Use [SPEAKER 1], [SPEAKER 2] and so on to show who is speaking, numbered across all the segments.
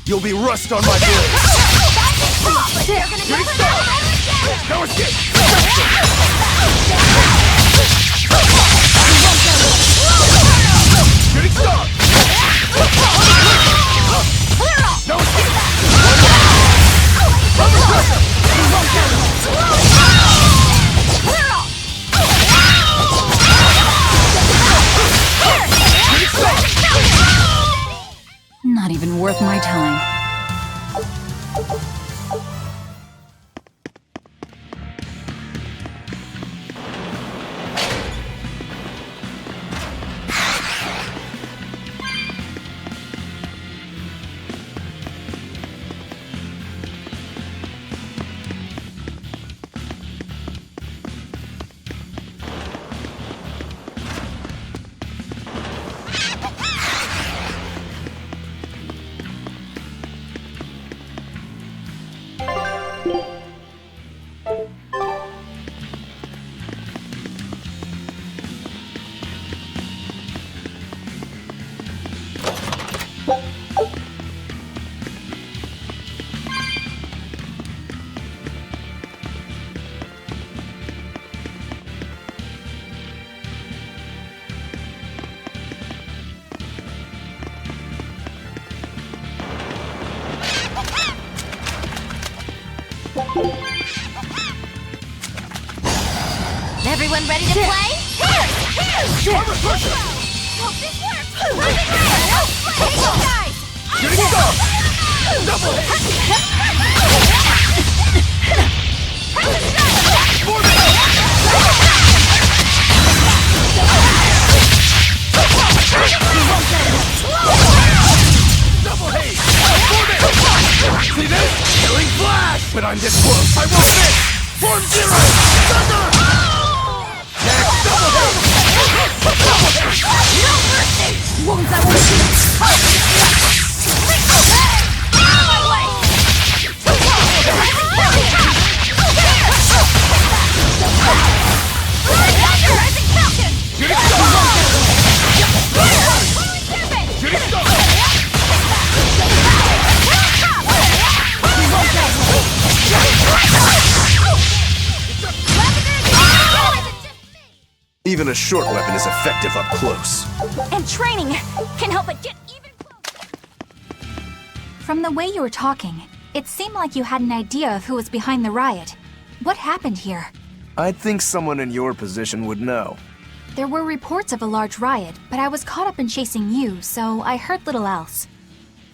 [SPEAKER 1] You'll be rust on my blade! Shooting star! No escape! Shooting star! No escape!
[SPEAKER 2] Not even worth my time.
[SPEAKER 3] Everyone ready to play? Here! Hope this works! Take it, guys!
[SPEAKER 1] Shooting star! Double! Double haze! See this? Killing flash! But I'm this close, I won't miss! Form zero! Thunder! Next double haze!
[SPEAKER 3] No mercy!
[SPEAKER 2] Wounds I won't shoot!
[SPEAKER 1] Even a short weapon is effective up close.
[SPEAKER 3] And training can help it get even closer.
[SPEAKER 4] From the way you were talking, it seemed like you had an idea of who was behind the riot. What happened here?
[SPEAKER 1] I'd think someone in your position would know.
[SPEAKER 4] There were reports of a large riot, but I was caught up in chasing you, so I heard little else.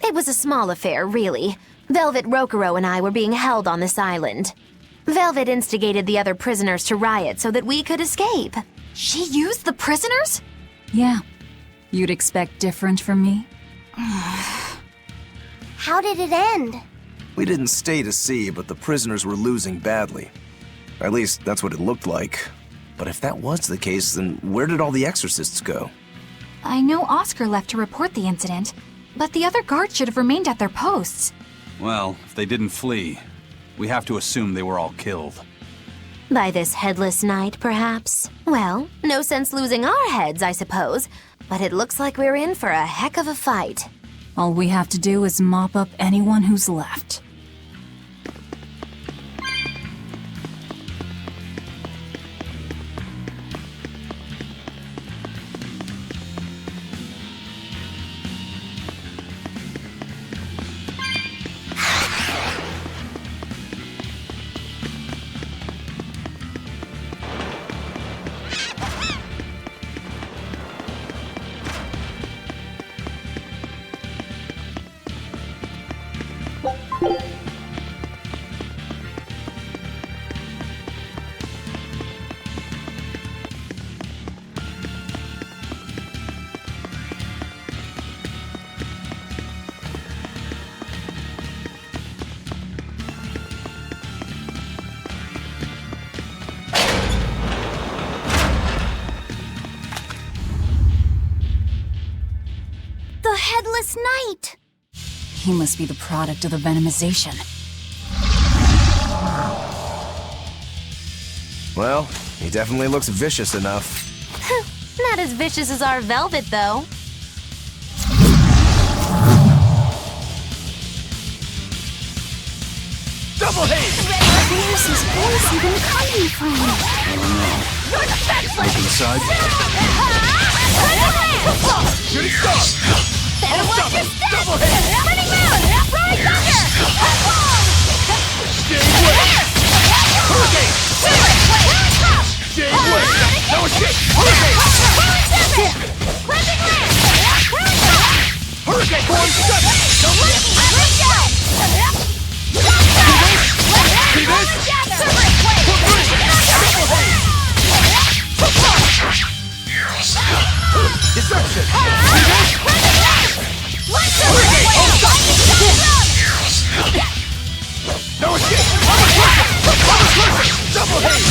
[SPEAKER 3] It was a small affair, really. Velvet Rokurou and I were being held on this island. Velvet instigated the other prisoners to riot so that we could escape.
[SPEAKER 4] She used the prisoners?
[SPEAKER 2] Yeah. You'd expect different from me?
[SPEAKER 3] How did it end?
[SPEAKER 1] We didn't stay to see, but the prisoners were losing badly. At least, that's what it looked like. But if that was the case, then where did all the exorcists go?
[SPEAKER 4] I know Oscar left to report the incident, but the other guards should have remained at their posts.
[SPEAKER 5] Well, if they didn't flee, we have to assume they were all killed.
[SPEAKER 3] By this headless night, perhaps? Well, no sense losing our heads, I suppose. But it looks like we're in for a heck of a fight.
[SPEAKER 2] All we have to do is mop up anyone who's left.
[SPEAKER 3] Headless Knight!
[SPEAKER 2] He must be the product of the venomization.
[SPEAKER 1] Well, he definitely looks vicious enough.
[SPEAKER 3] Not as vicious as our Velvet, though.
[SPEAKER 6] this even coming from?
[SPEAKER 5] Look inside.
[SPEAKER 1] Shooting star!
[SPEAKER 6] Watch your step!
[SPEAKER 1] Double hit!
[SPEAKER 6] Running moon! Right thunder!
[SPEAKER 1] Jade Wave! Hurricane! Jade Wave! No escape! Hurricane! Hurricane! Form 7! See this? Deception! See this? Hurricane! No escape! Double hit!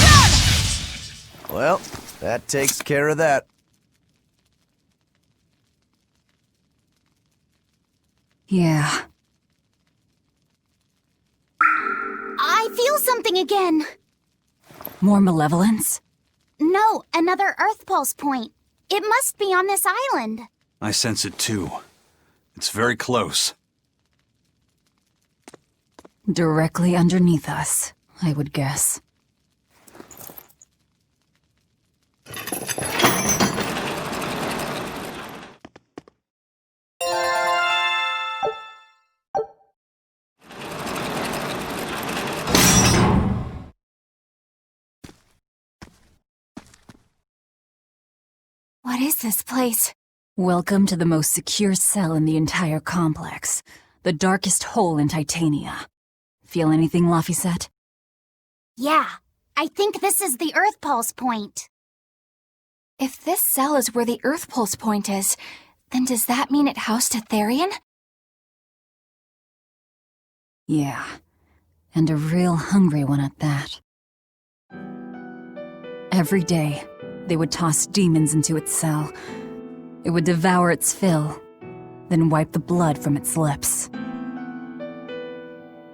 [SPEAKER 7] Well, that takes care of that.
[SPEAKER 2] Yeah.
[SPEAKER 6] I feel something again.
[SPEAKER 2] More malevolence?
[SPEAKER 6] No, another Earth pulse point. It must be on this island.
[SPEAKER 5] I sense it too. It's very close.
[SPEAKER 2] Directly underneath us, I would guess.
[SPEAKER 4] What is this place?
[SPEAKER 2] Welcome to the most secure cell in the entire complex. The darkest hole in Titania. Feel anything, Laphicet?
[SPEAKER 6] Yeah, I think this is the Earth pulse point.
[SPEAKER 4] If this cell is where the Earth pulse point is, then does that mean it housed a Therian?
[SPEAKER 2] Yeah. And a real hungry one at that. Every day, they would toss demons into its cell. It would devour its fill, then wipe the blood from its lips.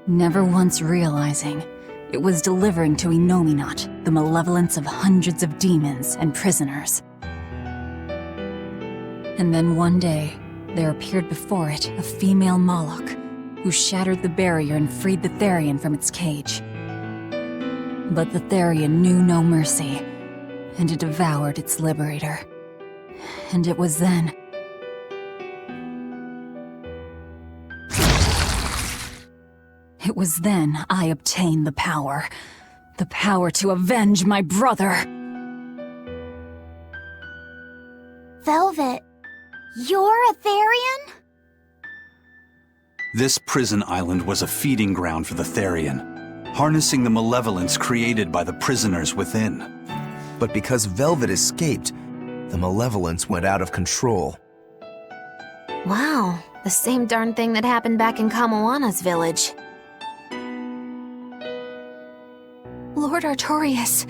[SPEAKER 2] Never once realizing, it was delivering to Inominat the malevolence of hundreds of demons and prisoners. And then one day, there appeared before it a female Moloch, who shattered the barrier and freed the Therian from its cage. But the Therian knew no mercy, and it devoured its liberator. And it was then... It was then I obtained the power. The power to avenge my brother.
[SPEAKER 6] Velvet, you're a Therian?
[SPEAKER 5] This prison island was a feeding ground for the Therian, harnessing the malevolence created by the prisoners within.
[SPEAKER 7] But because Velvet escaped, the malevolence went out of control.
[SPEAKER 3] Wow, the same darn thing that happened back in Kamoana's village.
[SPEAKER 4] Lord Artorius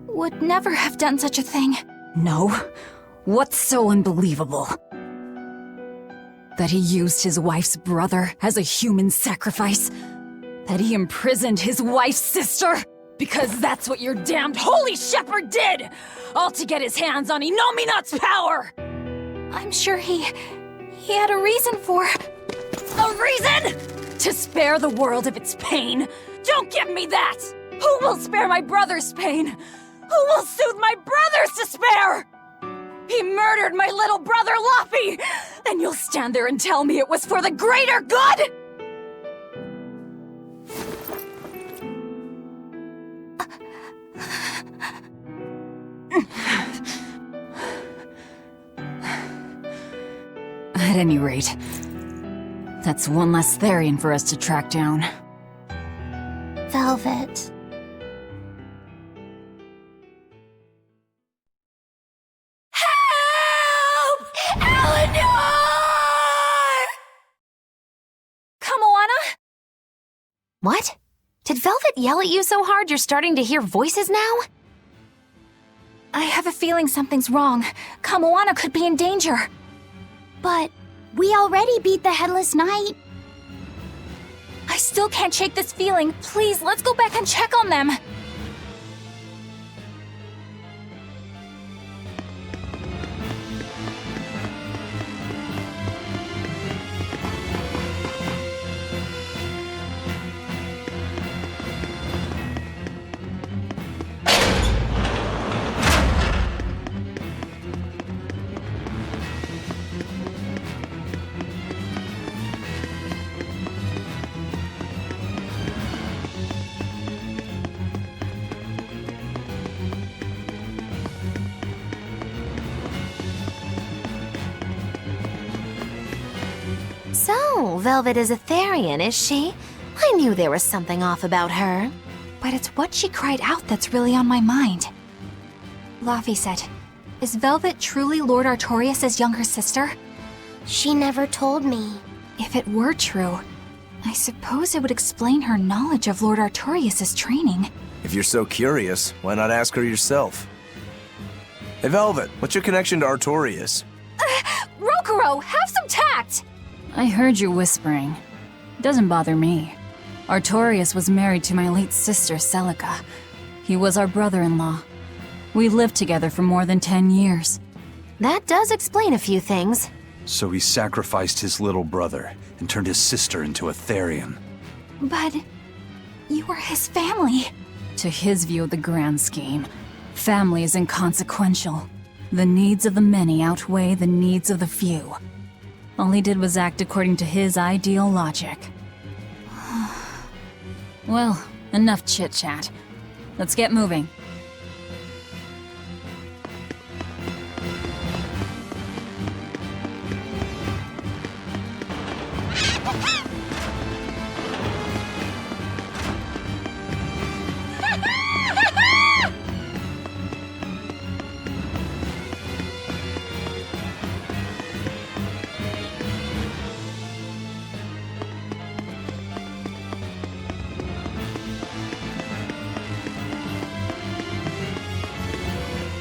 [SPEAKER 4] would never have done such a thing.
[SPEAKER 2] No? What's so unbelievable? That he used his wife's brother as a human sacrifice? That he imprisoned his wife's sister? Because that's what your damned holy shepherd did! All to get his hands on Inominat's power!
[SPEAKER 4] I'm sure he had a reason for...
[SPEAKER 2] A reason? To spare the world of its pain? Don't give me that! Who will spare my brother's pain? Who will soothe my brother's despair? He murdered my little brother Laphie! And you'll stand there and tell me it was for the greater good? At any rate, that's one less Therian for us to track down.
[SPEAKER 6] Velvet.
[SPEAKER 3] What? Did Velvet yell at you so hard you're starting to hear voices now?
[SPEAKER 4] I have a feeling something's wrong. Kamoana could be in danger.
[SPEAKER 6] But we already beat the Headless Knight.
[SPEAKER 4] I still can't shake this feeling. Please, let's go back and check on them.
[SPEAKER 3] Velvet is a Therian, is she? I knew there was something off about her.
[SPEAKER 4] But it's what she cried out that's really on my mind. Laphicet, is Velvet truly Lord Artorius' younger sister?
[SPEAKER 6] She never told me.
[SPEAKER 4] If it were true, I suppose it would explain her knowledge of Lord Artorius' training.
[SPEAKER 7] If you're so curious, why not ask her yourself? Hey, Velvet, what's your connection to Artorius?
[SPEAKER 4] Rokurou, have some tact!
[SPEAKER 2] I heard you whispering. Doesn't bother me. Artorius was married to my late sister, Celica. He was our brother-in-law. We lived together for more than 10 years.
[SPEAKER 3] That does explain a few things.
[SPEAKER 5] So he sacrificed his little brother and turned his sister into a Therian.
[SPEAKER 4] But you were his family.
[SPEAKER 2] To his view of the grand scheme, family is inconsequential. The needs of the many outweigh the needs of the few. All he did was act according to his ideal logic. Well, enough chit-chat. Let's get moving.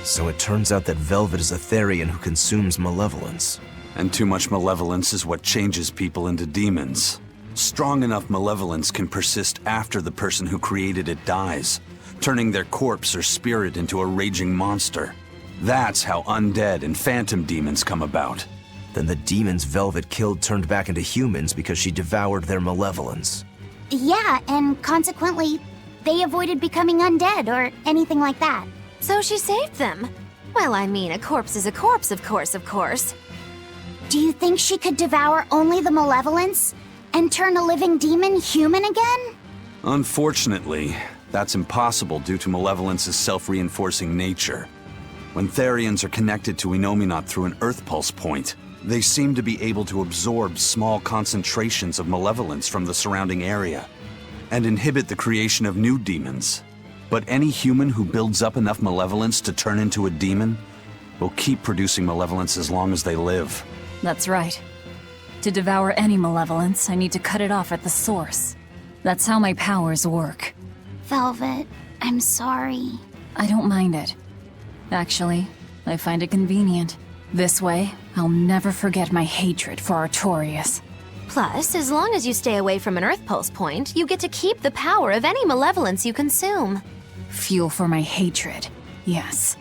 [SPEAKER 7] So it turns out that Velvet is a Therian who consumes malevolence.
[SPEAKER 5] And too much malevolence is what changes people into demons. Strong enough malevolence can persist after the person who created it dies, turning their corpse or spirit into a raging monster. That's how undead and phantom demons come about.
[SPEAKER 7] Then the demons Velvet killed turned back into humans because she devoured their malevolence.
[SPEAKER 6] Yeah, and consequently, they avoided becoming undead or anything like that.
[SPEAKER 3] So she saved them. Well, I mean, a corpse is a corpse, of course.
[SPEAKER 6] Do you think she could devour only the malevolence and turn a living demon human again?
[SPEAKER 5] Unfortunately, that's impossible due to malevolence's self-reinforcing nature. When Therians are connected to Enominat through an Earth Pulse point, they seem to be able to absorb small concentrations of malevolence from the surrounding area and inhibit the creation of new demons. But any human who builds up enough malevolence to turn into a demon will keep producing malevolence as long as they live.
[SPEAKER 2] That's right. To devour any malevolence, I need to cut it off at the source. That's how my powers work.
[SPEAKER 6] Velvet, I'm sorry.
[SPEAKER 2] I don't mind it. Actually, I find it convenient. This way, I'll never forget my hatred for Artorius.
[SPEAKER 3] Plus, as long as you stay away from an Earth Pulse point, you get to keep the power of any malevolence you consume.
[SPEAKER 2] Fuel for my hatred, yes.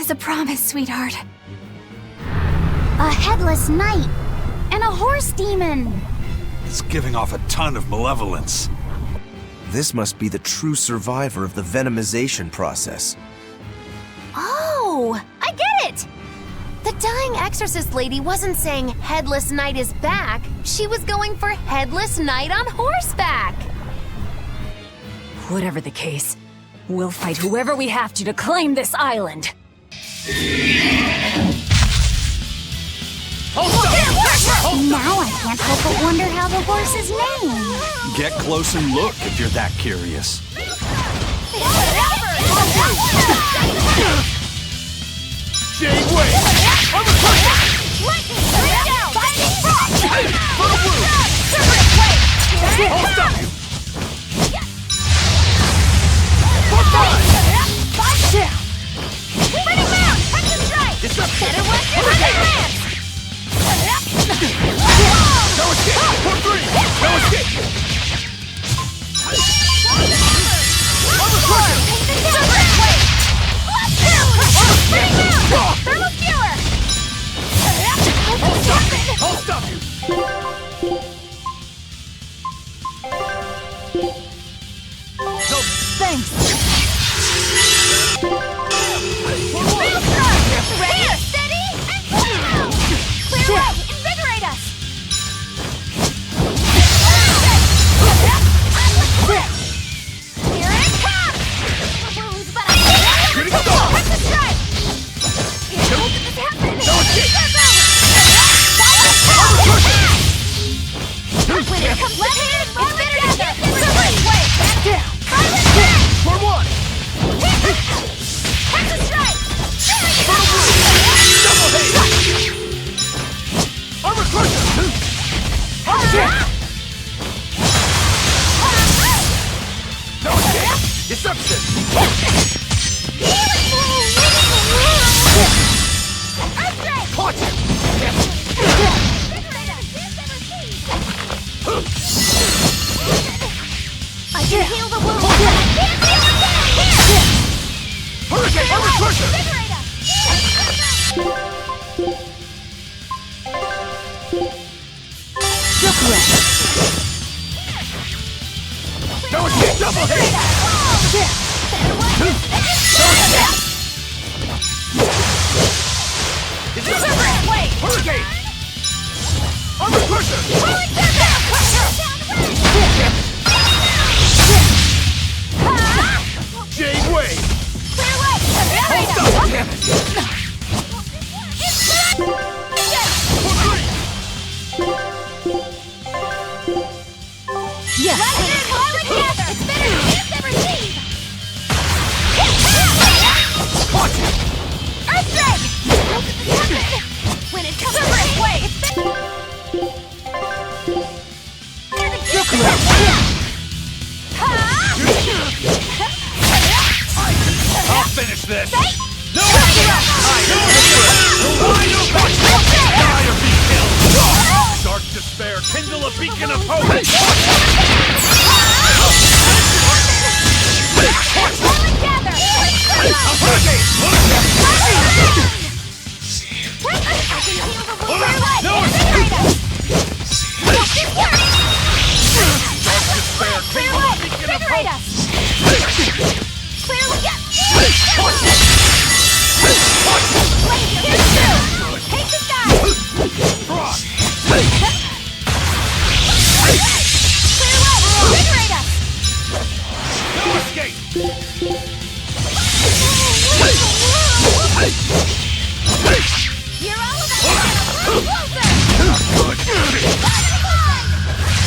[SPEAKER 4] A promise, sweetheart.
[SPEAKER 6] A headless knight and a horse demon.
[SPEAKER 5] It's giving off a ton of malevolence.
[SPEAKER 7] This must be the true survivor of the venomization process.
[SPEAKER 3] Oh, I get it! The dying exorcist lady wasn't saying Headless Knight is back. She was going for Headless Knight on horseback.
[SPEAKER 2] Whatever the case, we'll fight whoever we have to claim this island.
[SPEAKER 6] Now I can't help but wonder how the horse is named.
[SPEAKER 5] Get close and look if you're that curious.
[SPEAKER 1] I'll stop you!
[SPEAKER 3] Bring him down! Touch the strike!
[SPEAKER 1] It's up!
[SPEAKER 3] Better watch your lance!
[SPEAKER 1] No escape! For three! No escape! Armor crusher!
[SPEAKER 3] Bring him down! Thermal skewer!
[SPEAKER 1] I'll stop you! No!
[SPEAKER 2] Thanks.
[SPEAKER 3] Ready, steady, and clear! Clear away! Invigorate us! Here it comes! But I can't!
[SPEAKER 1] Here it goes!
[SPEAKER 3] Touch the strike! How did this happen?
[SPEAKER 1] No escape!
[SPEAKER 3] When it comes left-handed, it's better together! Wait! Back down!
[SPEAKER 1] For one!
[SPEAKER 3] Touch the strike!
[SPEAKER 1] Double haste! Armor crusher! No escape! Deception! Caught you!
[SPEAKER 3] I can heal the wound! I can't heal again!
[SPEAKER 1] Hurricane! Armor crusher!
[SPEAKER 3] Invigorate us!
[SPEAKER 1] No escape! Double haste! Hurricane! Armor crusher! Jade Wave! Hold up! Damn it! For three!
[SPEAKER 2] Yes.
[SPEAKER 3] It's better to give than receive!
[SPEAKER 1] Caught you!
[SPEAKER 3] Earthdrake! When it comes to way, it's better to give than
[SPEAKER 1] I'll finish this!
[SPEAKER 3] Say?
[SPEAKER 1] No! I Die or be killed! Dark despair, kindle a beacon of hope!
[SPEAKER 3] All together!
[SPEAKER 1] Hurricane!
[SPEAKER 3] I can heal the wound!
[SPEAKER 1] No!
[SPEAKER 3] Invigorate us!
[SPEAKER 1] Dark despair, kindle a beacon of
[SPEAKER 3] Invigorate
[SPEAKER 1] hope!
[SPEAKER 3] us! Clearly, yes! Blade, here's two! Take the guy!
[SPEAKER 1] Frog!
[SPEAKER 3] Clear away! Invigorate us!
[SPEAKER 1] No escape!
[SPEAKER 3] You're all about to get a little closer!
[SPEAKER 1] Good!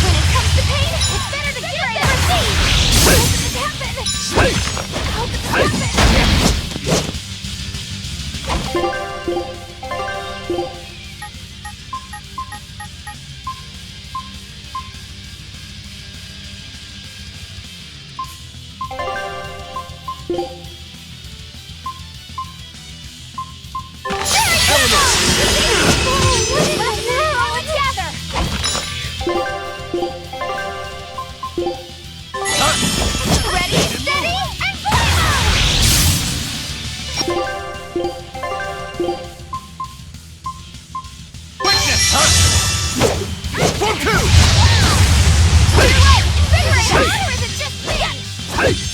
[SPEAKER 3] When it comes to pain, it's better to give than receive! How did this happen? How did this happen? All together! Ready, steady, and
[SPEAKER 1] Witness, huh? For two!
[SPEAKER 3] Clear away! Invigorate us! Or is it just me?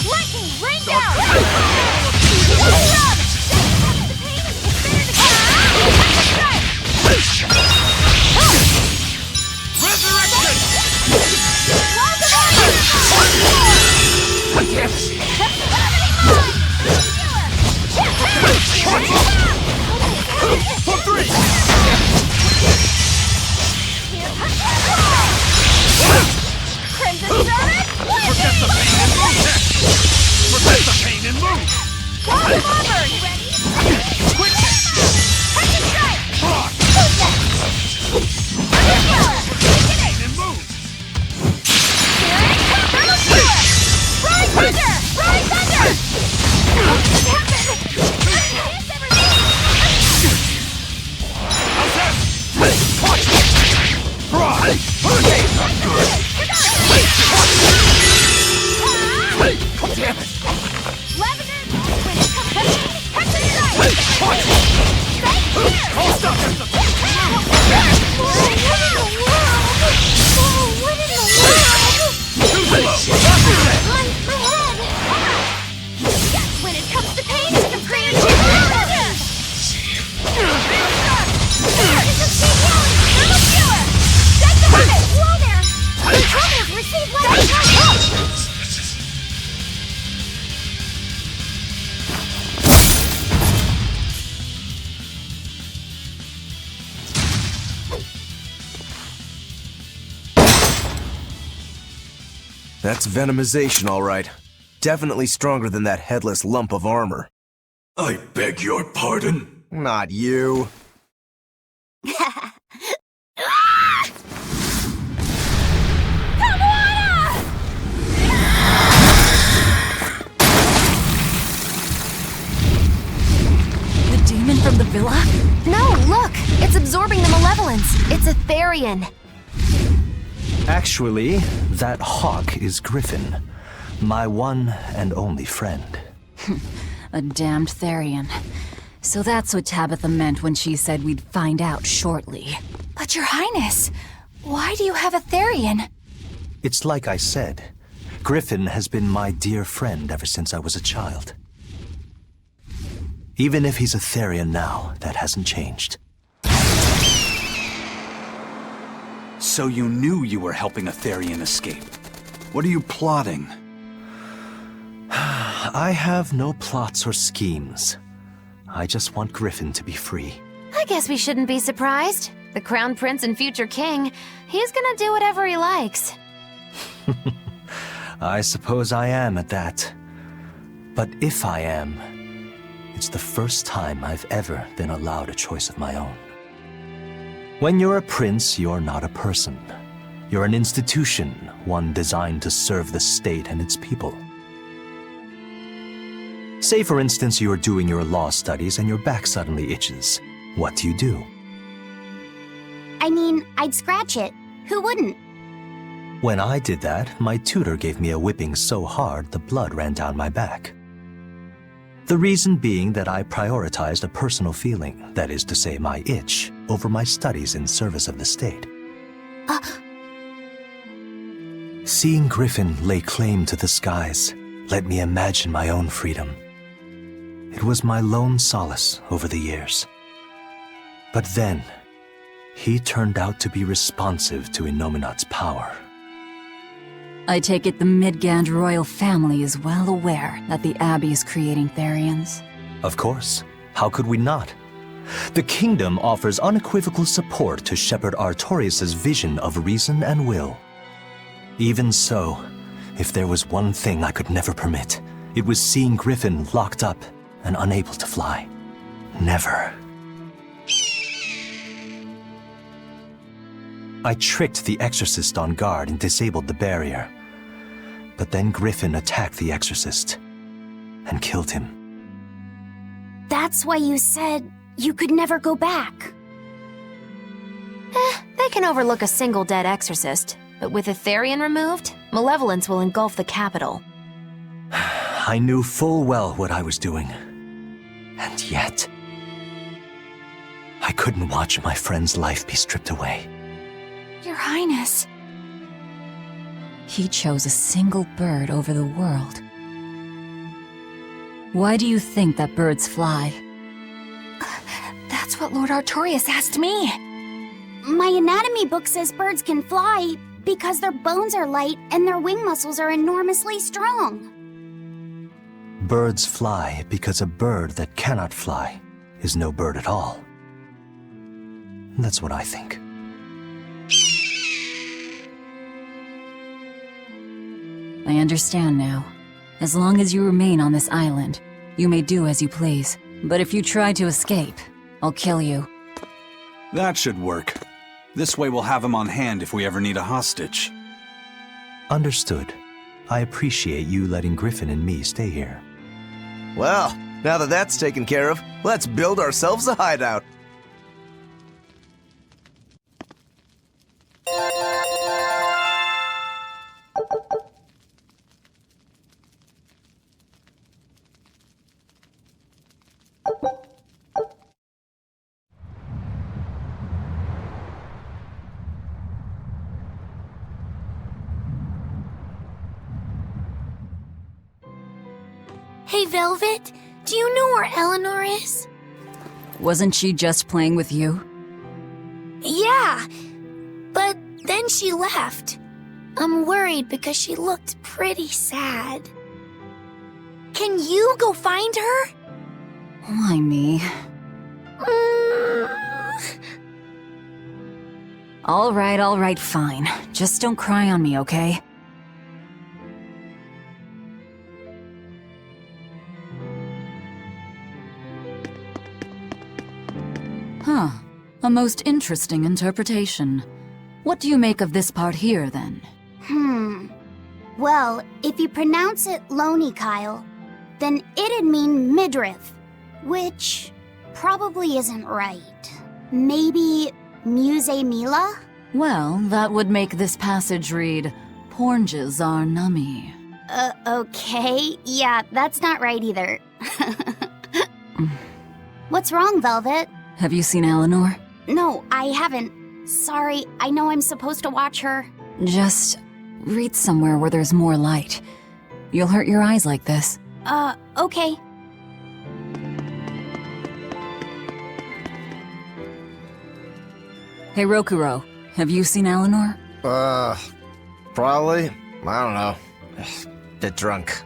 [SPEAKER 3] Lightning, rain down! Run! The pain, it's better to strike!
[SPEAKER 1] Resurrection!
[SPEAKER 3] Walls of honor!
[SPEAKER 1] Damn it! For three!
[SPEAKER 3] Crimson Servant!
[SPEAKER 1] Forget the pain and move! Forget the pain and move! I'll stop him! Too slow!
[SPEAKER 3] My head! When it comes to pain, it's the creative. It's a steep yelling! I'm a viewer! Take the hit! Whoa there! Controllers receive light attack!
[SPEAKER 7] That's venomization, all right. Definitely stronger than that headless lump of armor.
[SPEAKER 5] I beg your pardon?
[SPEAKER 7] Not you.
[SPEAKER 2] The demon from the villa?
[SPEAKER 3] No, look! It's absorbing the malevolence. It's a Therian.
[SPEAKER 8] Actually, that hawk is Griffin, my one and only friend.
[SPEAKER 2] A damned Therian. So that's what Tabitha meant when she said we'd find out shortly.
[SPEAKER 4] But Your Highness, why do you have a Therian?
[SPEAKER 8] It's like I said, Griffin has been my dear friend ever since I was a child. Even if he's a Therian now, that hasn't changed.
[SPEAKER 5] So you knew you were helping a Therian escape. What are you plotting?
[SPEAKER 8] I have no plots or schemes. I just want Griffin to be free.
[SPEAKER 3] I guess we shouldn't be surprised. The Crown Prince and future king, he's gonna do whatever he likes.
[SPEAKER 8] I suppose I am at that. But if I am, it's the first time I've ever been allowed a choice of my own. When you're a prince, you're not a person. You're an institution, one designed to serve the state and its people. Say, for instance, you're doing your law studies and your back suddenly itches. What do?
[SPEAKER 6] I mean, I'd scratch it. Who wouldn't?
[SPEAKER 8] When I did that, my tutor gave me a whipping so hard the blood ran down my back. The reason being that I prioritized a personal feeling, that is to say my itch, over my studies in service of the state. Seeing Griffin lay claim to the skies let me imagine my own freedom. It was my lone solace over the years. But then, he turned out to be responsive to Innominat's power.
[SPEAKER 2] I take it the Midgand royal family is well aware that the Abbey is creating Therians.
[SPEAKER 8] Of course. How could we not? The kingdom offers unequivocal support to Shepherd Artorius' vision of reason and will. Even so, if there was one thing I could never permit, it was seeing Griffin locked up and unable to fly. Never. I tricked the exorcist on guard and disabled the barrier. But then Griffin attacked the exorcist and killed him.
[SPEAKER 6] That's why you said you could never go back.
[SPEAKER 3] They can overlook a single dead exorcist, but with a Therian removed, malevolence will engulf the capital.
[SPEAKER 8] I knew full well what I was doing. And yet, I couldn't watch my friend's life be stripped away.
[SPEAKER 4] Your Highness.
[SPEAKER 2] He chose a single bird over the world. Why do you think that birds fly?
[SPEAKER 4] That's what Lord Artorius asked me.
[SPEAKER 6] My anatomy book says birds can fly because their bones are light and their wing muscles are enormously strong.
[SPEAKER 8] Birds fly because a bird that cannot fly is no bird at all. That's what I think.
[SPEAKER 2] I understand now. As long as you remain on this island, you may do as you please. But if you try to escape, I'll kill you.
[SPEAKER 5] That should work. This way we'll have him on hand if we ever need a hostage.
[SPEAKER 8] Understood. I appreciate you letting Griffin and me stay here.
[SPEAKER 7] Well, now that that's taken care of, let's build ourselves a hideout.
[SPEAKER 6] Hey, Velvet, do you know where Eleanor is?
[SPEAKER 2] Wasn't she just playing with you?
[SPEAKER 6] Yeah, but then she left. I'm worried because she looked pretty sad. Can you go find her?
[SPEAKER 2] Why me? All right, fine. Just don't cry on me, okay? Huh. A most interesting interpretation. What do you make of this part here, then?
[SPEAKER 6] Well, if you pronounce it Loney Kyle, then it'd mean midriff, which probably isn't right. Maybe Muse Mila?
[SPEAKER 2] Well, that would make this passage read, Pornges are nummy.
[SPEAKER 6] Okay. Yeah, that's not right either. What's wrong, Velvet?
[SPEAKER 2] Have you seen Eleanor?
[SPEAKER 6] No, I haven't. Sorry, I know I'm supposed to watch her.
[SPEAKER 2] Just read somewhere where there's more light. You'll hurt your eyes like this.
[SPEAKER 6] Okay.
[SPEAKER 2] Hey, Rokuro, have you seen Eleanor?
[SPEAKER 7] Probably. I don't know. Bit drunk.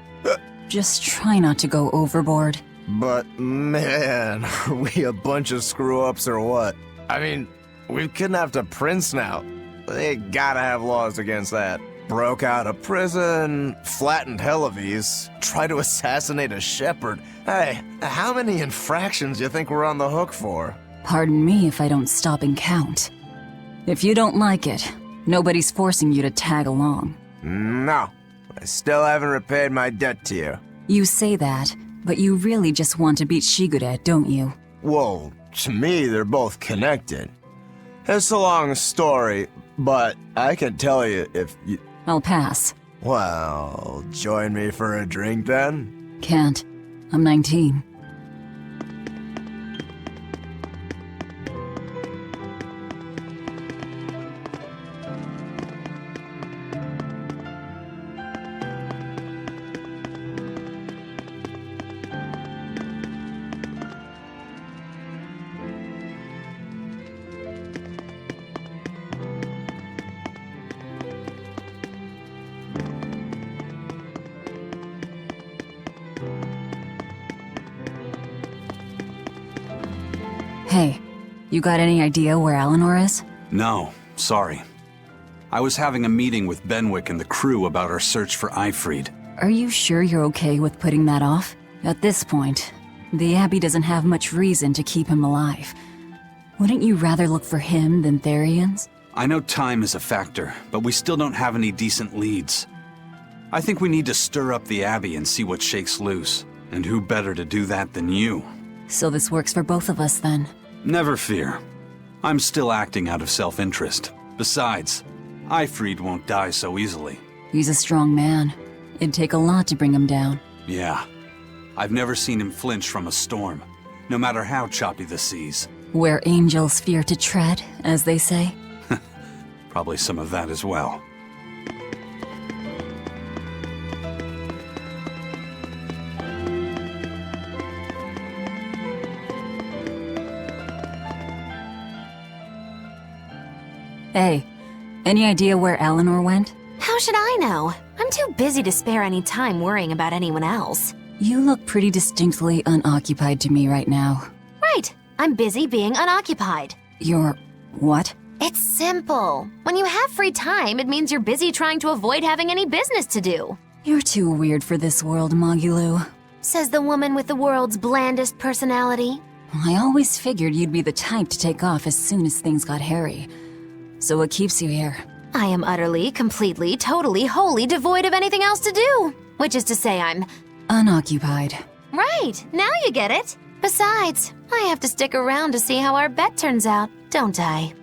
[SPEAKER 2] Just try not to go overboard.
[SPEAKER 7] But man, are we a bunch of screw-ups or what? I mean, we've kidnapped a prince now. They gotta have laws against that. Broke out of prison, flattened Helevies, tried to assassinate a shepherd. Hey, how many infractions do you think we're on the hook for?
[SPEAKER 2] Pardon me if I don't stop and count. If you don't like it, nobody's forcing you to tag along.
[SPEAKER 7] No, I still haven't repaid my debt to you.
[SPEAKER 2] You say that, but you really just want to beat Shigure, don't you?
[SPEAKER 7] Well, to me, they're both connected. It's a long story, but I can tell you if you...
[SPEAKER 2] I'll pass.
[SPEAKER 7] Well, join me for a drink then?
[SPEAKER 2] Can't. I'm 19. Hey, you got any idea where Eleanor is?
[SPEAKER 5] No, sorry. I was having a meeting with Benwick and the crew about our search for Eifried.
[SPEAKER 2] Are you sure you're okay with putting that off? At this point, the Abbey doesn't have much reason to keep him alive. Wouldn't you rather look for him than Therians?
[SPEAKER 5] I know time is a factor, but we still don't have any decent leads. I think we need to stir up the Abbey and see what shakes loose. And who better to do that than you?
[SPEAKER 2] So this works for both of us then.
[SPEAKER 5] Never fear. I'm still acting out of self-interest. Besides, Eifried won't die so easily.
[SPEAKER 2] He's a strong man. It'd take a lot to bring him down.
[SPEAKER 5] Yeah. I've never seen him flinch from a storm, no matter how choppy the seas.
[SPEAKER 2] Where angels fear to tread, as they say.
[SPEAKER 5] Probably some of that as well.
[SPEAKER 2] Hey, any idea where Eleanor went?
[SPEAKER 3] How should I know? I'm too busy to spare any time worrying about anyone else.
[SPEAKER 2] You look pretty distinctly unoccupied to me right now.
[SPEAKER 3] Right. I'm busy being unoccupied.
[SPEAKER 2] You're... what?
[SPEAKER 3] It's simple. When you have free time, it means you're busy trying to avoid having any business to do.
[SPEAKER 2] You're too weird for this world, Magulu.
[SPEAKER 3] Says the woman with the world's blandest personality.
[SPEAKER 2] I always figured you'd be the type to take off as soon as things got hairy. So what keeps you here?
[SPEAKER 3] I am utterly, completely, totally, wholly devoid of anything else to do. Which is to say I'm...
[SPEAKER 2] unoccupied.
[SPEAKER 3] Right, now you get it. Besides, I have to stick around to see how our bet turns out, don't I?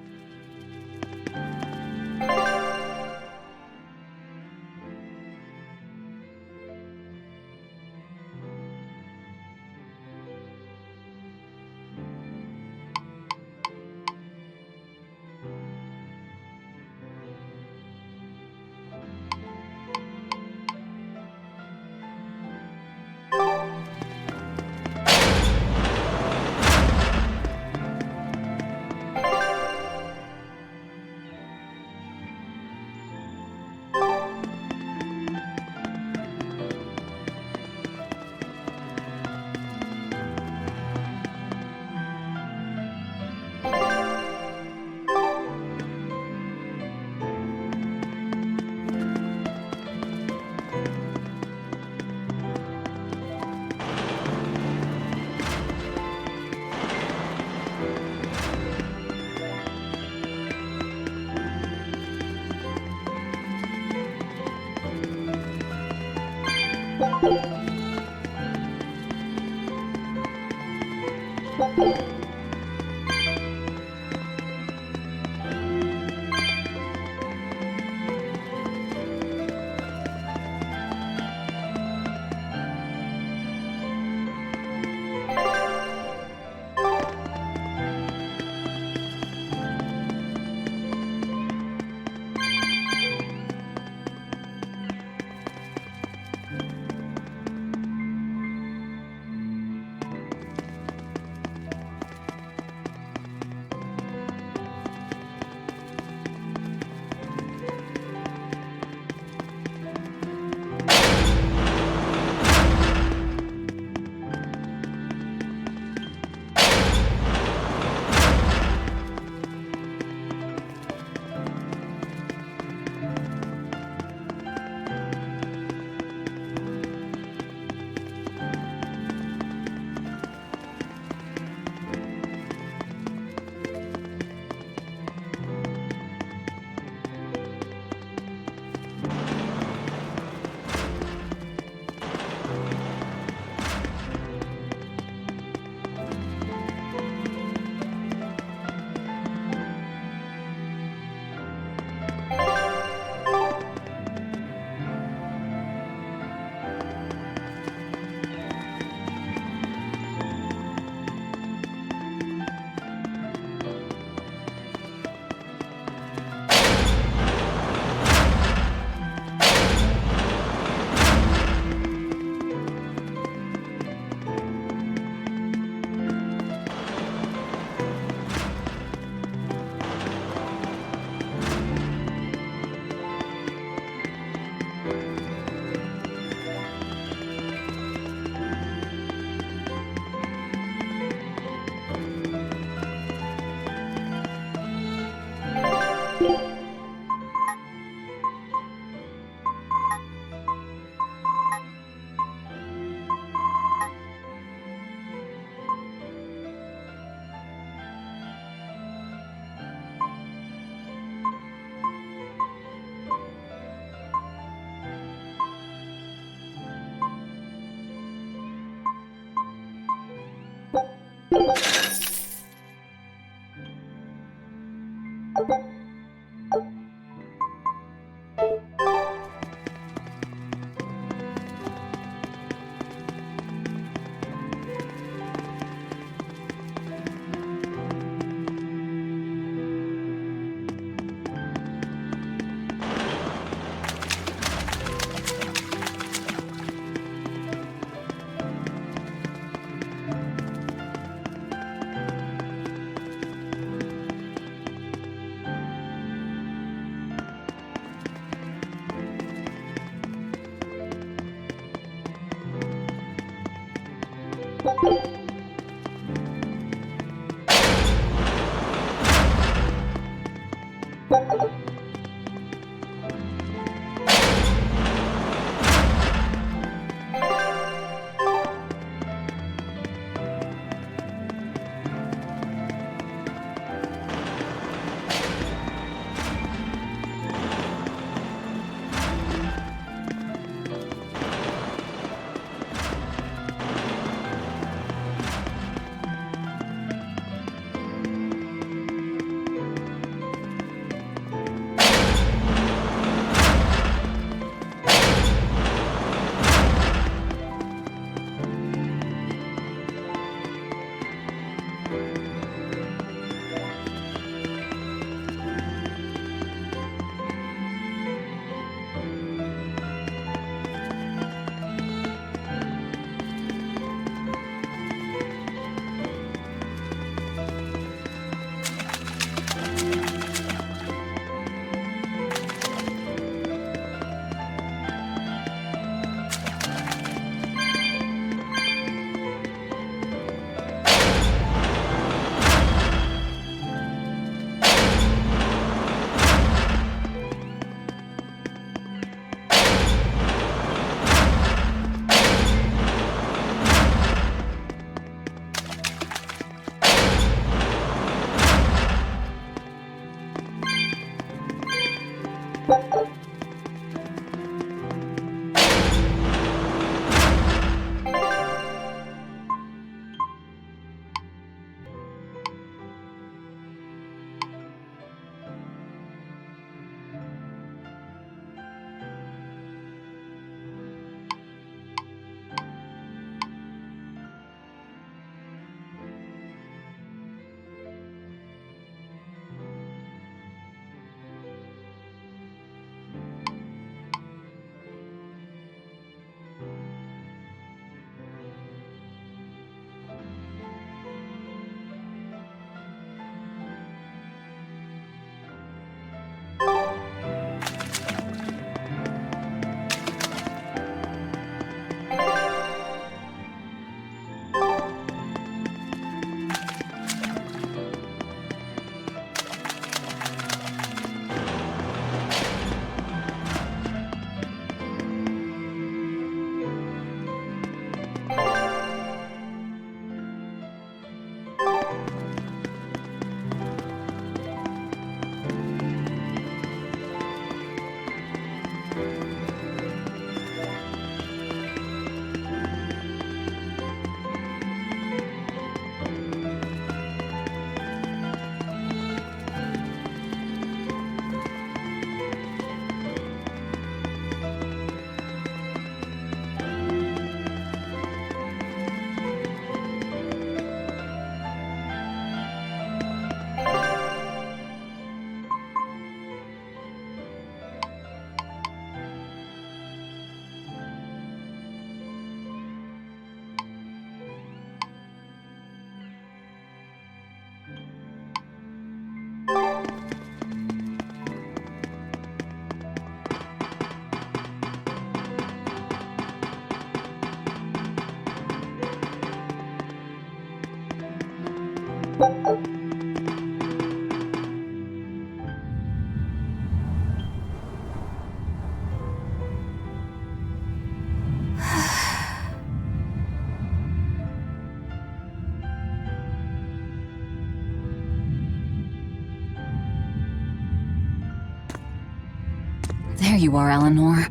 [SPEAKER 2] There you are, Eleanor.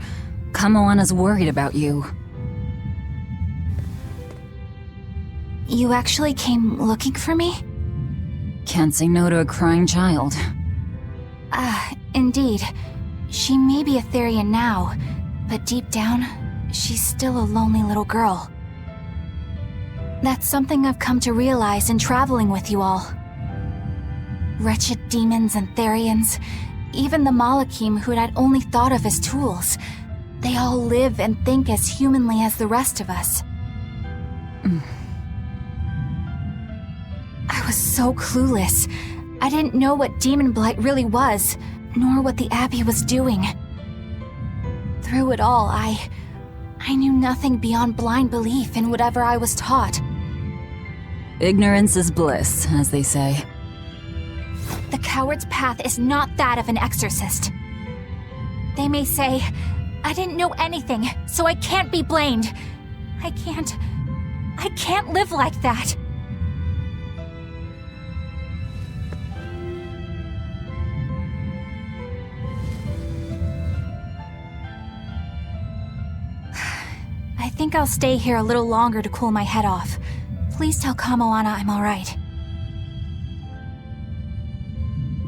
[SPEAKER 2] Kamoana's worried about you.
[SPEAKER 4] You actually came looking for me?
[SPEAKER 2] Can't say no to a crying child.
[SPEAKER 4] Indeed. She may be a Therian now, but deep down, she's still a lonely little girl. That's something I've come to realize in traveling with you all. Wretched demons and Therians, even the Malachim who I'd only thought of as tools, they all live and think as humanly as the rest of us. I was so clueless. I didn't know what demon blight really was, nor what the Abbey was doing. Through it all, I knew nothing beyond blind belief in whatever I was taught.
[SPEAKER 2] Ignorance is bliss, as they say.
[SPEAKER 4] The coward's path is not that of an exorcist. They may say, I didn't know anything, so I can't be blamed. I can't live like that. I think I'll stay here a little longer to cool my head off. Please tell Kamoana I'm alright.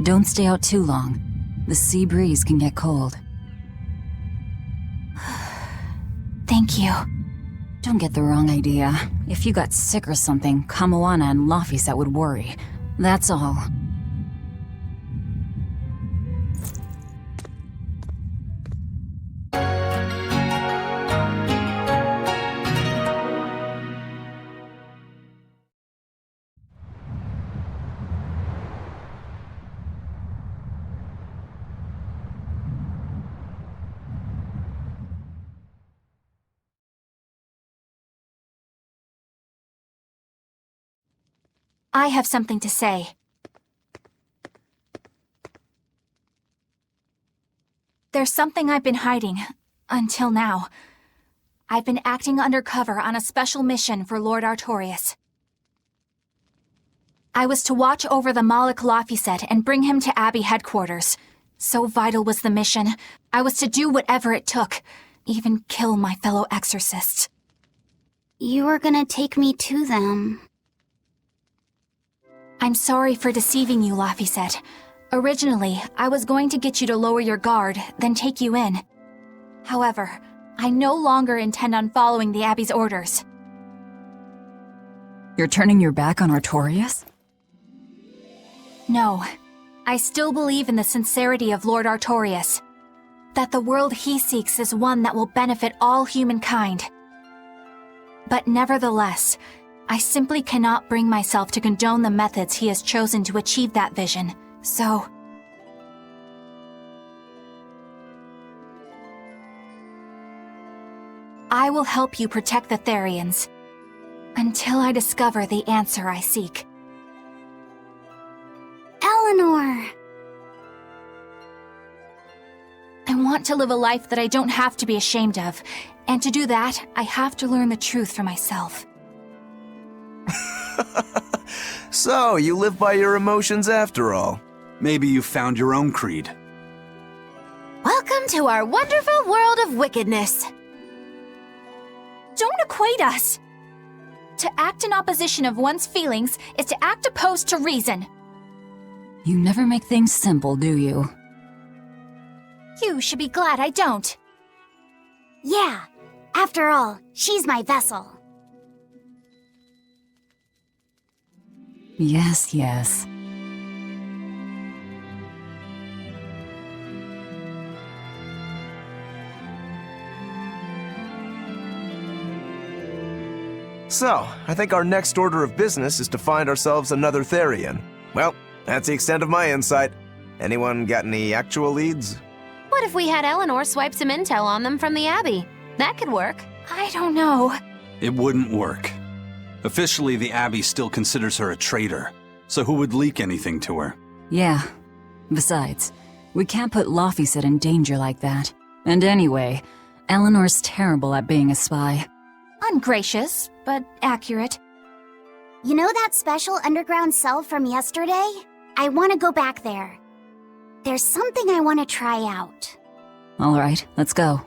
[SPEAKER 2] Don't stay out too long. The sea breeze can get cold.
[SPEAKER 4] Thank you.
[SPEAKER 2] Don't get the wrong idea. If you got sick or something, Kamoana and Laphicet would worry. That's all.
[SPEAKER 4] I have something to say. There's something I've been hiding, until now. I've been acting undercover on a special mission for Lord Artorius. I was to watch over the Malach Laphicet and bring him to Abbey headquarters. So vital was the mission, I was to do whatever it took, even kill my fellow exorcists.
[SPEAKER 6] You were gonna take me to them.
[SPEAKER 4] I'm sorry for deceiving you, Laphicet. Originally, I was going to get you to lower your guard, then take you in. However, I no longer intend on following the Abbey's orders.
[SPEAKER 2] You're turning your back on Artorius?
[SPEAKER 4] No. I still believe in the sincerity of Lord Artorius. That the world he seeks is one that will benefit all humankind. But nevertheless, I simply cannot bring myself to condone the methods he has chosen to achieve that vision, so... I will help you protect the Therians, until I discover the answer I seek.
[SPEAKER 6] Eleanor!
[SPEAKER 4] I want to live a life that I don't have to be ashamed of, and to do that, I have to learn the truth for myself.
[SPEAKER 7] So, you live by your emotions after all.
[SPEAKER 5] Maybe you found your own creed.
[SPEAKER 3] Welcome to our wonderful world of wickedness.
[SPEAKER 4] Don't equate us! To act in opposition of one's feelings is to act opposed to reason.
[SPEAKER 2] You never make things simple, do you?
[SPEAKER 4] You should be glad I don't.
[SPEAKER 6] Yeah, after all, she's my vessel.
[SPEAKER 2] Yes, yes.
[SPEAKER 7] So, I think our next order of business is to find ourselves another Therian. Well, that's the extent of my insight. Anyone got any actual leads?
[SPEAKER 3] What if we had Eleanor swipe some intel on them from the Abbey? That could work.
[SPEAKER 4] I don't know.
[SPEAKER 5] It wouldn't work. Officially, the Abbey still considers her a traitor, so who would leak anything to her?
[SPEAKER 2] Yeah. Besides, we can't put Laphicet in danger like that. And anyway, Eleanor's terrible at being a spy.
[SPEAKER 4] Ungracious, but accurate.
[SPEAKER 6] You know that special underground cell from yesterday? I want to go back there. There's something I want to try out.
[SPEAKER 2] All right, let's go.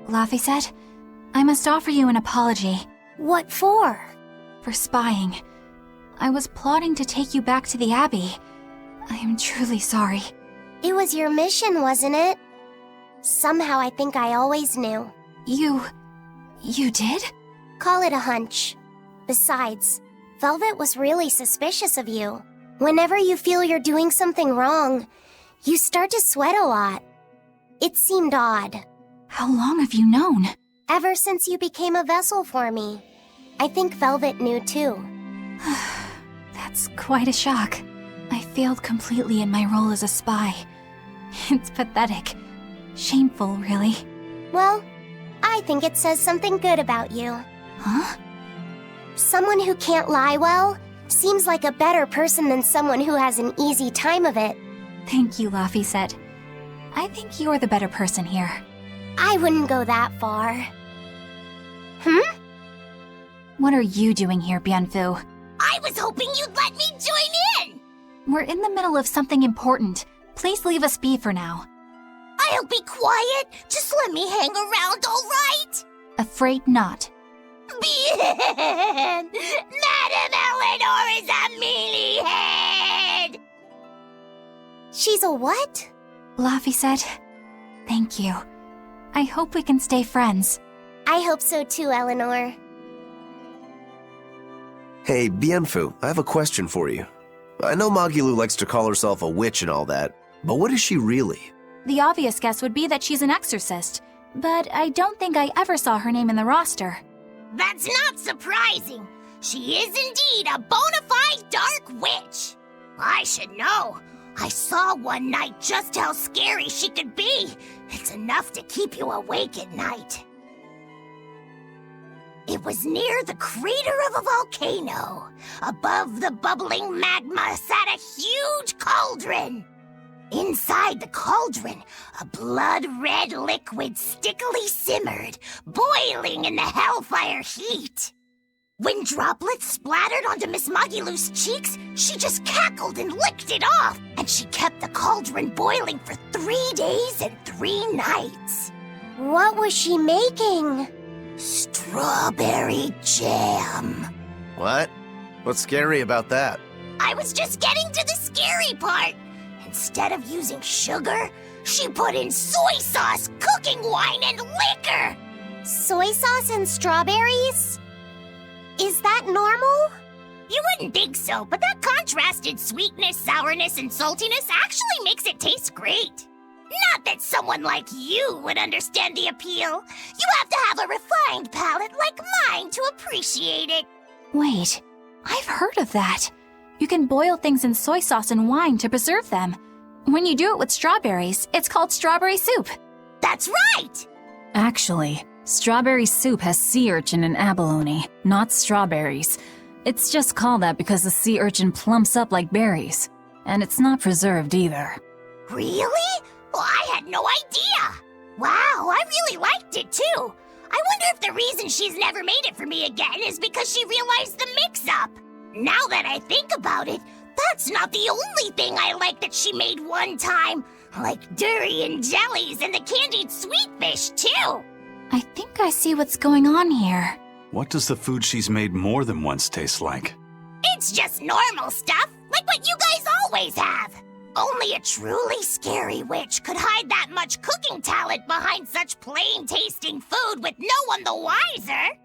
[SPEAKER 4] Laphicet, I must offer you an apology.
[SPEAKER 6] What for?
[SPEAKER 4] For spying. I was plotting to take you back to the Abbey. I am truly sorry.
[SPEAKER 6] It was your mission, wasn't it? Somehow I think I always knew.
[SPEAKER 4] You did?
[SPEAKER 6] Call it a hunch. Besides, Velvet was really suspicious of you. Whenever you feel you're doing something wrong, you start to sweat a lot. It seemed odd.
[SPEAKER 4] How long have you known?
[SPEAKER 6] Ever since you became a vessel for me. I think Velvet knew too.
[SPEAKER 4] That's quite a shock. I failed completely in my role as a spy. It's pathetic. Shameful, really.
[SPEAKER 6] Well, I think it says something good about you.
[SPEAKER 4] Huh?
[SPEAKER 6] Someone who can't lie well seems like a better person than someone who has an easy time of it.
[SPEAKER 4] Thank you, Laphicet. I think you're the better person here.
[SPEAKER 6] I wouldn't go that far.
[SPEAKER 4] What are you doing here, Bienfu?
[SPEAKER 9] I was hoping you'd let me join in!
[SPEAKER 4] We're in the middle of something important. Please leave us be for now.
[SPEAKER 9] I'll be quiet. Just let me hang around, all right?
[SPEAKER 4] Afraid not.
[SPEAKER 9] Bien! Madame Eleanor is a mealy-head!
[SPEAKER 6] She's a what?
[SPEAKER 4] Laphicet, thank you. I hope we can stay friends.
[SPEAKER 6] I hope so too, Eleanor.
[SPEAKER 7] Hey, Bienfu, I have a question for you. I know Magilu likes to call herself a witch and all that, but what is she really?
[SPEAKER 4] The obvious guess would be that she's an exorcist, but I don't think I ever saw her name in the roster.
[SPEAKER 9] That's not surprising. She is indeed a bona fide dark witch. I should know. I saw one night just how scary she could be. It's enough to keep you awake at night. It was near the crater of a volcano. Above the bubbling magma sat a huge cauldron. Inside the cauldron, a blood-red liquid stickily simmered, boiling in the hellfire heat. When droplets splattered onto Miss Magilu's cheeks, she just cackled and licked it off, and she kept the cauldron boiling for 3 days and 3 nights.
[SPEAKER 6] What was she making?
[SPEAKER 9] Strawberry jam.
[SPEAKER 7] What? What's scary about that?
[SPEAKER 9] I was just getting to the scary part. Instead of using sugar, she put in soy sauce, cooking wine, and liquor.
[SPEAKER 6] Soy sauce and strawberries? Is that normal?
[SPEAKER 9] You wouldn't think so, but that contrasted sweetness, sourness, and saltiness actually makes it taste great. Not that someone like you would understand the appeal. You have to have a refined palate like mine to appreciate it.
[SPEAKER 4] Wait, I've heard of that. You can boil things in soy sauce and wine to preserve them. When you do it with strawberries, it's called strawberry soup.
[SPEAKER 9] That's right!
[SPEAKER 2] Actually, strawberry soup has sea urchin and abalone, not strawberries. It's just called that because the sea urchin plumps up like berries. And it's not preserved either.
[SPEAKER 9] Really? Well, I had no idea. Wow, I really liked it too. I wonder if the reason she's never made it for me again is because she realized the mix-up. Now that I think about it, that's not the only thing I like that she made one time. Like durian jellies and the candied sweet fish too.
[SPEAKER 4] I think I see what's going on here.
[SPEAKER 5] What does the food she's made more than once taste like?
[SPEAKER 9] It's just normal stuff, like what you guys always have. Only a truly scary witch could hide that much cooking talent behind such plain-tasting food with no one the wiser.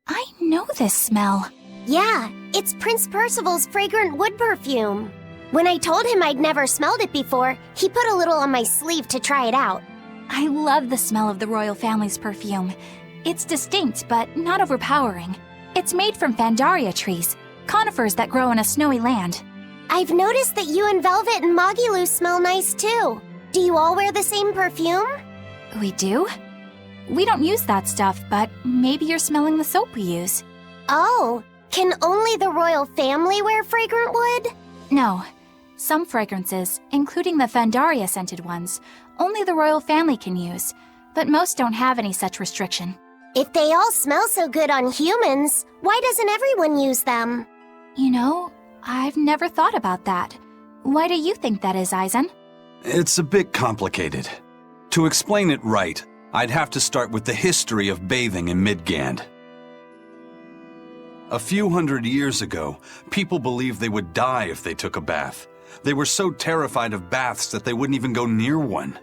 [SPEAKER 4] I know this smell.
[SPEAKER 6] Yeah, it's Prince Percival's fragrant wood perfume. When I told him I'd never smelled it before, he put a little on my sleeve to try it out.
[SPEAKER 4] I love the smell of the royal family's perfume. It's distinct, but not overpowering. It's made from Fandaria trees, conifers that grow in a snowy land.
[SPEAKER 6] I've noticed that you and Velvet and Mogiloo smell nice too. Do you all wear the same perfume?
[SPEAKER 4] We do? We don't use that stuff, but maybe you're smelling the soap we use.
[SPEAKER 6] Oh, can only the royal family wear fragrant wood?
[SPEAKER 4] No. Some fragrances, including the Fandaria-scented ones, only the royal family can use, but most don't have any such restriction.
[SPEAKER 6] If they all smell so good on humans, why doesn't everyone use them?
[SPEAKER 4] You know, I've never thought about that. Why do you think that is, Eisen?
[SPEAKER 5] It's a bit complicated. To explain it right, I'd have to start with the history of bathing in Midgand. A few hundred years ago, people believed they would die if they took a bath. They were so terrified of baths that they wouldn't even go near one.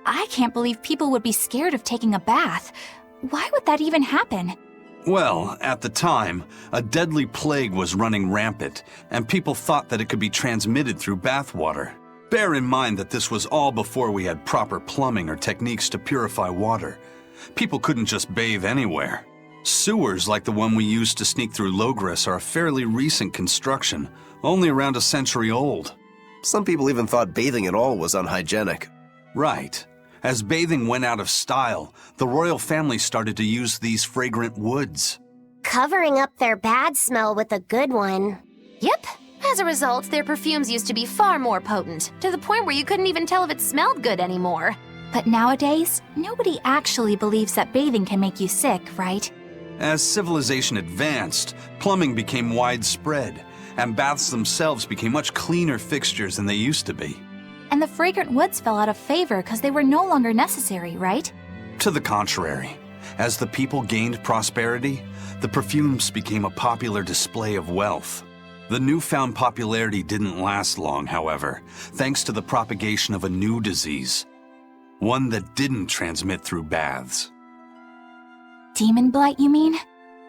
[SPEAKER 4] I can't believe people would be scared of taking a bath. Why would that even happen?
[SPEAKER 5] Well, at the time, a deadly plague was running rampant, and people thought that it could be transmitted through bathwater. Bear in mind that this was all before we had proper plumbing or techniques to purify water. People couldn't just bathe anywhere. Sewers like the one we used to sneak through Logres are a fairly recent construction, only around a century old.
[SPEAKER 7] Some people even thought bathing at all was unhygienic.
[SPEAKER 5] Right. As bathing went out of style, the royal family started to use these fragrant woods.
[SPEAKER 6] Covering up their bad smell with a good one.
[SPEAKER 3] Yep. As a result, their perfumes used to be far more potent, to the point where you couldn't even tell if it smelled good anymore.
[SPEAKER 4] But nowadays, nobody actually believes that bathing can make you sick, right?
[SPEAKER 5] As civilization advanced, plumbing became widespread, and baths themselves became much cleaner fixtures than they used to be.
[SPEAKER 4] And the fragrant woods fell out of favor because they were no longer necessary, right?
[SPEAKER 5] To the contrary, as the people gained prosperity, the perfumes became a popular display of wealth. The newfound popularity didn't last long, however, thanks to the propagation of a new disease. One that didn't transmit through baths.
[SPEAKER 4] Demon blight, you mean?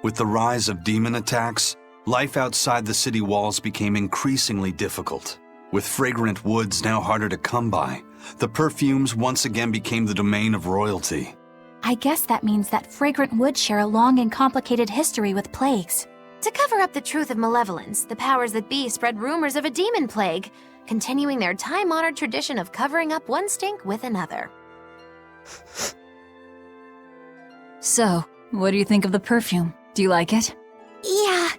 [SPEAKER 5] With the rise of demon attacks, life outside the city walls became increasingly difficult. With fragrant woods now harder to come by, the perfumes once again became the domain of royalty.
[SPEAKER 4] I guess that means that fragrant woods share a long and complicated history with plagues.
[SPEAKER 3] To cover up the truth of malevolence, the powers that be spread rumors of a demon plague, continuing their time-honored tradition of covering up one stink with another.
[SPEAKER 2] So, what do you think of the perfume? Do you like it?
[SPEAKER 6] Yeah,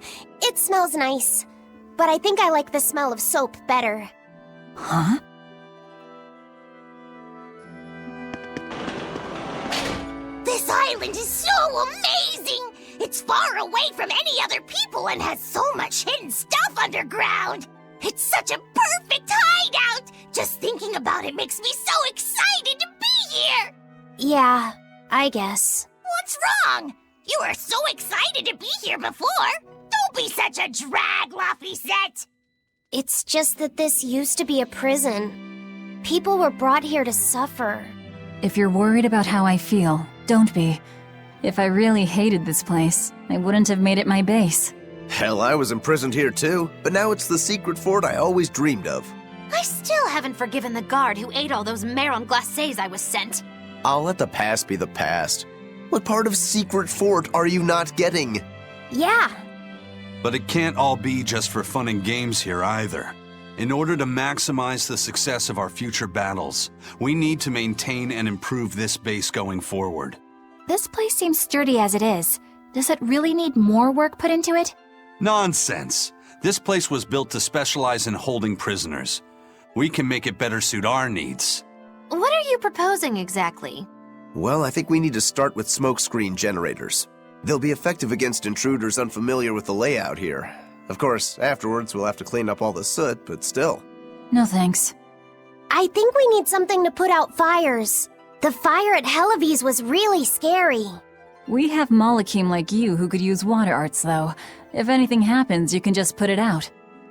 [SPEAKER 6] it smells nice. But I think I like the smell of soap better.
[SPEAKER 2] Huh?
[SPEAKER 9] This island is so amazing! It's far away from any other people and has so much hidden stuff underground! It's such a perfect hideout! Just thinking about it makes me so excited to be here!
[SPEAKER 6] Yeah, I guess.
[SPEAKER 9] What's wrong? You were so excited to be here before! Don't be such a drag, Laphicet!
[SPEAKER 6] It's just that this used to be a prison. People were brought here to suffer.
[SPEAKER 2] If you're worried about how I feel, don't be. If I really hated this place, I wouldn't have made it my base.
[SPEAKER 7] Hell, I was imprisoned here too, but now it's the secret fort I always dreamed of.
[SPEAKER 3] I still haven't forgiven the guard who ate all those marron glacés I was sent.
[SPEAKER 7] I'll let the past be the past. What part of secret fort are you not getting?
[SPEAKER 6] Yeah.
[SPEAKER 5] But it can't all be just for fun and games here either. In order to maximize the success of our future battles, we need to maintain and improve this base going forward.
[SPEAKER 4] This place seems sturdy as it is. Does it really need more work put into it?
[SPEAKER 5] Nonsense! This place was built to specialize in holding prisoners. We can make it better suit our needs.
[SPEAKER 3] What are you proposing exactly?
[SPEAKER 7] Well, I think we need to start with smokescreen generators. They'll be effective against intruders unfamiliar with the layout here. Of course, afterwards we'll have to clean up all the soot, but still.
[SPEAKER 2] No thanks.
[SPEAKER 6] I think we need something to put out fires. The fire at Helives was really scary.
[SPEAKER 2] We have Malakim like you who could use water arts, though. If anything happens, you can just put it out.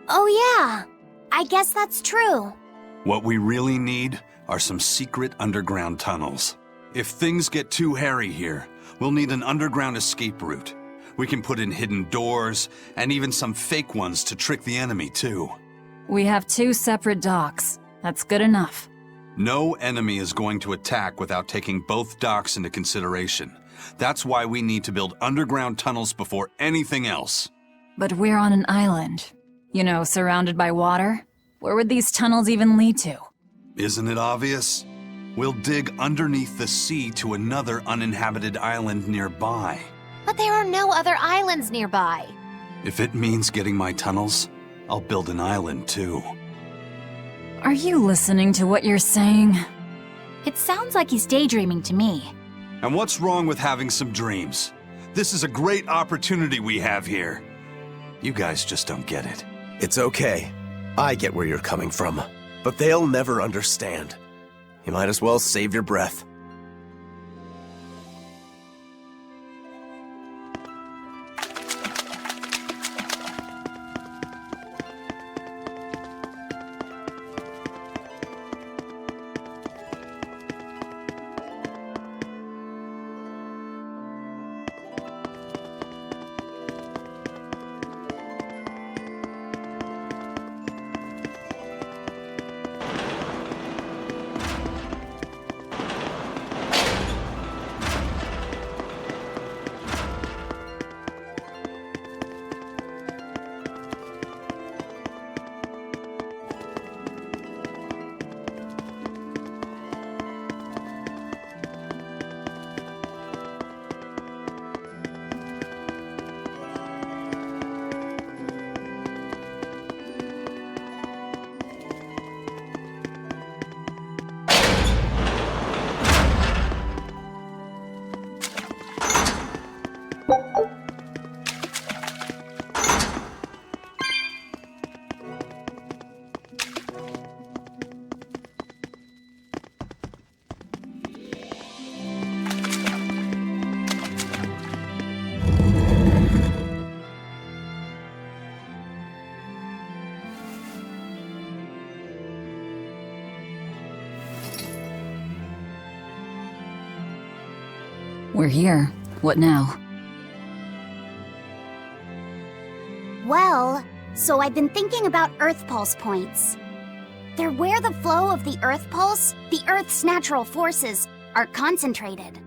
[SPEAKER 6] Oh yeah, I guess that's true.
[SPEAKER 5] What we really need are some secret underground tunnels. If things get too hairy here, we'll need an underground escape route. We can put in hidden doors, and even some fake ones to trick the enemy, too.
[SPEAKER 2] We have 2 separate docks. That's good enough.
[SPEAKER 5] No enemy is going to attack without taking both docks into consideration. That's why we need to build underground tunnels before anything else.
[SPEAKER 2] But we're on an island. You know, surrounded by water. Where would these tunnels even lead to?
[SPEAKER 5] Isn't it obvious? We'll dig underneath the sea to another uninhabited island nearby.
[SPEAKER 3] But there are no other islands nearby.
[SPEAKER 5] If it means getting my tunnels, I'll build an island too.
[SPEAKER 2] Are you listening to what you're saying?
[SPEAKER 4] It sounds like he's daydreaming to me.
[SPEAKER 5] And what's wrong with having some dreams? This is a great opportunity we have here. You guys just don't get it.
[SPEAKER 7] It's okay. I get where you're coming from. But they'll never understand. You might as well save your breath.
[SPEAKER 2] We're here. What now?
[SPEAKER 6] Well, so I've been thinking about Earth Pulse points. They're where the flow of the Earth Pulse, the Earth's natural forces, are concentrated.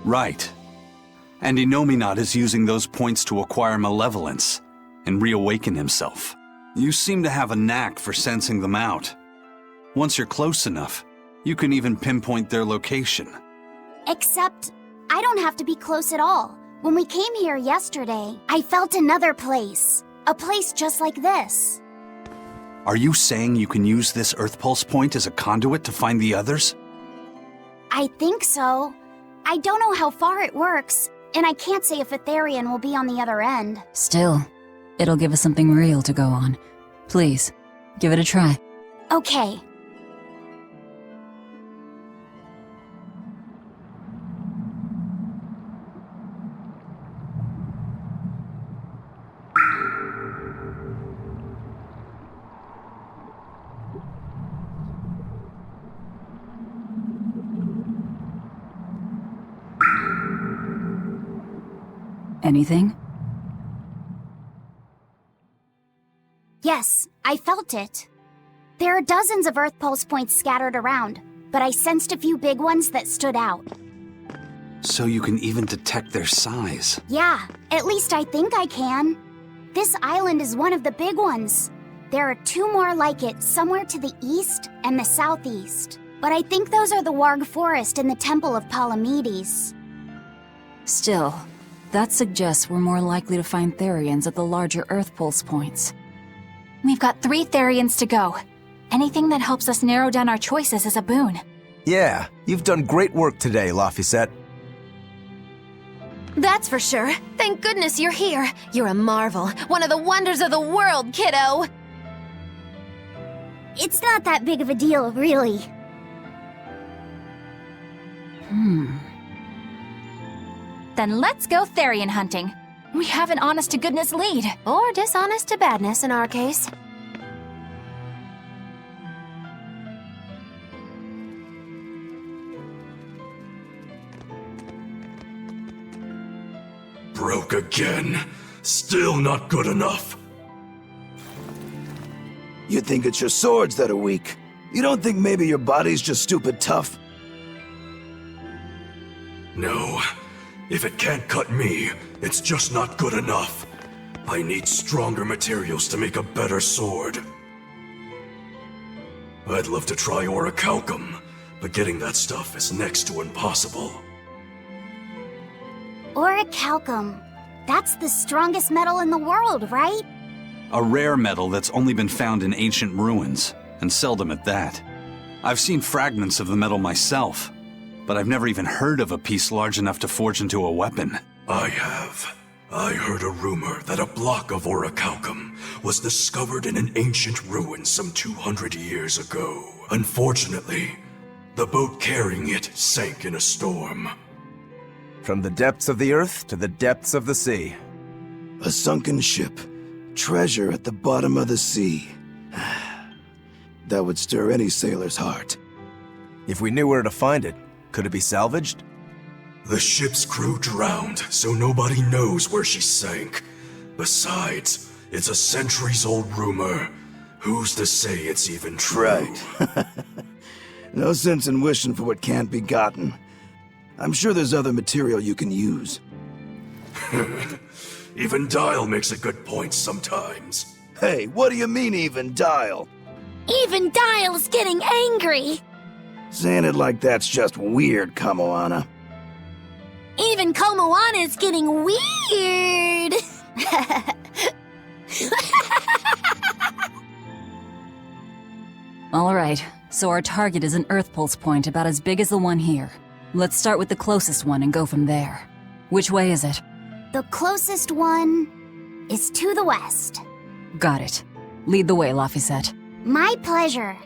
[SPEAKER 5] Right. And Inominat is using those points to acquire malevolence and reawaken himself. You seem to have a knack for sensing them out. Once you're close enough, you can even pinpoint their location.
[SPEAKER 6] Except, I don't have to be close at all. When we came here yesterday, I felt another place. A place just like this.
[SPEAKER 5] Are you saying you can use this Earth Pulse point as a conduit to find the others?
[SPEAKER 6] I think so. I don't know how far it works, and I can't say if Etherian will be on the other end.
[SPEAKER 2] Still, it'll give us something real to go on. Please, give it a try.
[SPEAKER 6] Okay.
[SPEAKER 2] Anything?
[SPEAKER 6] Yes, I felt it. There are dozens of Earth Pulse points scattered around, but I sensed a few big ones that stood out.
[SPEAKER 5] So you can even detect their size.
[SPEAKER 6] Yeah, at least I think I can. This island is one of the big ones. There are 2 more like it somewhere to the east and the southeast. But I think those are the Warg Forest and the Temple of Palamedes.
[SPEAKER 2] Still, that suggests we're more likely to find Therians at the larger Earth Pulse points.
[SPEAKER 4] We've got 3 Therians to go. Anything that helps us narrow down our choices is a boon.
[SPEAKER 7] Yeah, you've done great work today, Laphicet.
[SPEAKER 3] That's for sure. Thank goodness you're here. You're a marvel. One of the wonders of the world, kiddo.
[SPEAKER 6] It's not that big of a deal, really.
[SPEAKER 4] Then let's go Therian hunting. We have an honest-to-goodness lead.
[SPEAKER 3] Or dishonest to badness in our case.
[SPEAKER 1] Broke again. Still not good enough.
[SPEAKER 10] You think it's your swords that are weak? You don't think maybe your body's just stupid tough?
[SPEAKER 1] No. If it can't cut me, it's just not good enough. I need stronger materials to make a better sword. I'd love to try orichalcum, but getting that stuff is next to impossible.
[SPEAKER 6] Orichalcum. That's the strongest metal in the world, right?
[SPEAKER 5] A rare metal that's only been found in ancient ruins, and seldom at that. I've seen fragments of the metal myself, but I've never even heard of a piece large enough to forge into a weapon.
[SPEAKER 1] I have. I heard a rumor that a block of orichalcum was discovered in an ancient ruin some 200 years ago. Unfortunately, the boat carrying it sank in a storm.
[SPEAKER 7] From the depths of the earth to the depths of the sea.
[SPEAKER 10] A sunken ship. Treasure at the bottom of the sea. That would stir any sailor's heart.
[SPEAKER 7] If we knew where to find it, could it be salvaged?
[SPEAKER 1] The ship's crew drowned, so nobody knows where she sank. Besides, it's a centuries-old rumor. Who's to say it's even true?
[SPEAKER 10] Right. No sense in wishing for what can't be gotten. I'm sure there's other material you can use.
[SPEAKER 1] Even Dial makes a good point sometimes.
[SPEAKER 10] Hey, what do you mean, even Dial?
[SPEAKER 9] Even Dial's getting angry.
[SPEAKER 10] Saying it like that's just weird, Kamoana.
[SPEAKER 9] Even Komoana's getting weird.
[SPEAKER 2] All right, so our target is an Earth Pulse point about as big as the one here. Let's start with the closest one and go from there. Which way is it?
[SPEAKER 6] The closest one is to the west.
[SPEAKER 2] Got it. Lead the way, Laphicet.
[SPEAKER 6] My pleasure.